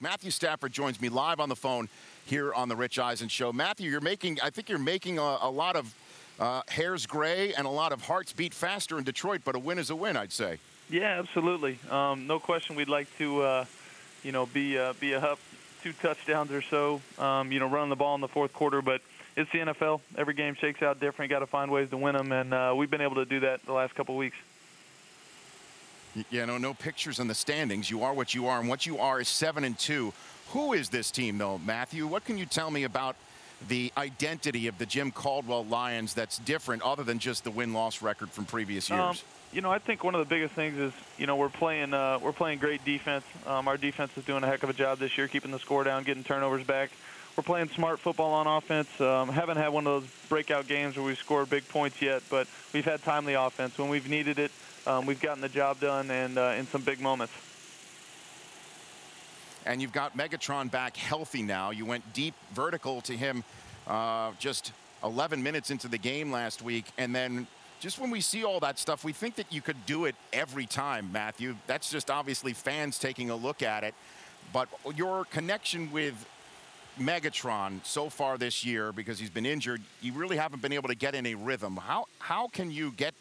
Matthew Stafford joins me live on the phone here on the Rich Eisen Show. Matthew, I think you're making a lot of hairs gray and a lot of hearts beat faster in Detroit, but a win is a win, I'd say. Yeah, absolutely. No question we'd like to, be up 2 touchdowns or so, running the ball in the fourth quarter, but it's the NFL. Every game shakes out different. You got to find ways to win them, and we've been able to do that the last couple of weeks. Yeah, no pictures in the standings. You are what you are, and what you are is 7-2. Who is this team, though, Matthew? What can you tell me about the identity of the Jim Caldwell Lions that's different other than just the win-loss record from previous years? I think one of the biggest things is, we're playing great defense. Our defense is doing a heck of a job this year, keeping the score down, getting turnovers back. We're playing smart football on offense. Haven't had one of those breakout games where we scored big points yet, but we've had timely offense. When we've needed it, we've gotten the job done and in some big moments. And you've got Megatron back healthy now. You went deep vertical to him just 11 minutes into the game last week. And then just when we see all that stuff, we think that you could do it every time, Matthew. That's just obviously fans taking a look at it. But your connection with Megatron so far this year, because he's been injured, you really haven't been able to get in a rhythm. How can you get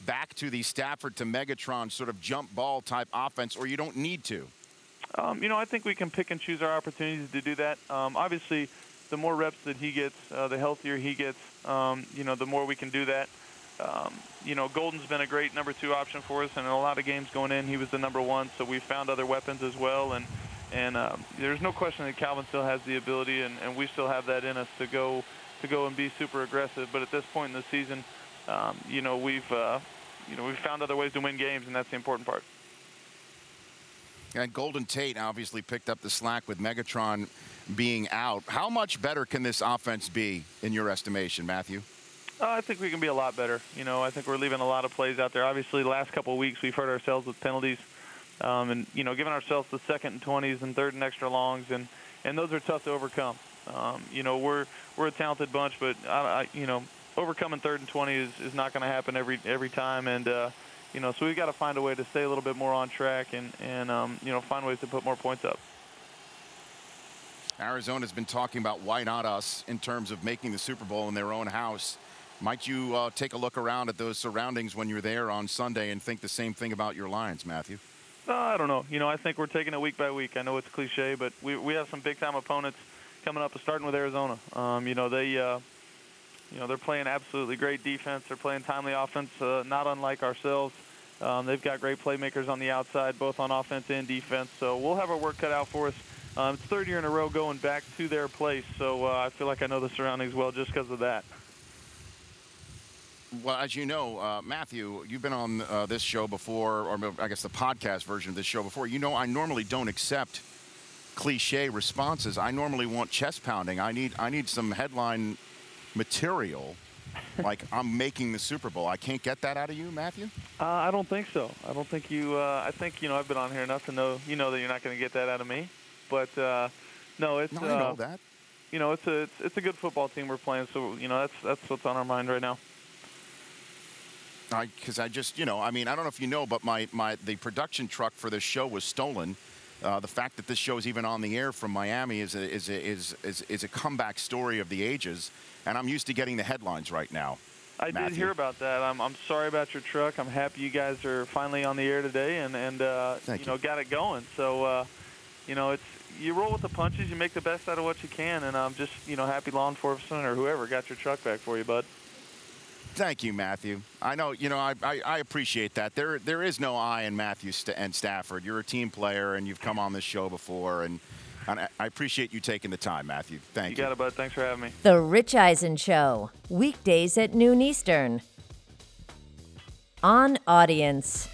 back to the Stafford to Megatron sort of jump ball type offense, or you don't need to? I think we can pick and choose our opportunities to do that. Obviously, the more reps that he gets, the healthier he gets, the more we can do that. Golden's been a great number 2 option for us, and in a lot of games going in, he was the number 1, so we found other weapons as well. And there's no question that Calvin still has the ability, and we still have that in us to go and be super aggressive. But at this point in the season, we've found other ways to win games, and that's the important part. And Golden Tate obviously picked up the slack with Megatron being out. How much better can this offense be, in your estimation, Matthew? I think we can be a lot better. I think we're leaving a lot of plays out there. Obviously, the last couple of weeks we've hurt ourselves with penalties, and giving ourselves the 2nd and 20s and 3rd and extra longs, and those are tough to overcome. We're a talented bunch, but overcoming 3rd and 20 is not going to happen every time, and so we've got to find a way to stay a little bit more on track and find ways to put more points up. Arizona's been talking about why not us in terms of making the Super Bowl in their own house. Might you take a look around at those surroundings when you're there on Sunday and think the same thing about your Lions, Matthew? I don't know. I think we're taking it week by week. I know it's cliche, but we have some big-time opponents coming up, starting with Arizona. They're playing absolutely great defense. They're playing timely offense, not unlike ourselves. They've got great playmakers on the outside, both on offense and defense. So we'll have our work cut out for us. It's 3rd year in a row going back to their place, so I feel like I know the surroundings well just because of that. Well, as you know, Matthew, you've been on this show before, or I guess the podcast version of this show before. I normally don't accept cliche responses. I normally want chest pounding. I need some headline material, like I'm making the Super Bowl. I can't get that out of you, Matthew? I don't think so. I don't think you. I think I've been on here enough to know that you're not going to get that out of me. But no, it's. No, I know that. It's a good football team we're playing. So that's what's on our mind right now. Because I just, I don't know if you know, but the production truck for this show was stolen. The fact that this show is even on the air from Miami is a comeback story of the ages, and I'm used to getting the headlines right now. I did hear about that. I'm sorry about your truck. I'm happy you guys are finally on the air today and got it going. So you roll with the punches, you make the best out of what you can, and I'm just happy law enforcement or whoever got your truck back for you, bud. Thank you, Matthew. I know, I appreciate that. There is no I in Matthew and Stafford. You're a team player, and you've come on this show before, and I appreciate you taking the time, Matthew. Thank you. You got it, bud. Thanks for having me. The Rich Eisen Show, weekdays at noon Eastern. On Audience.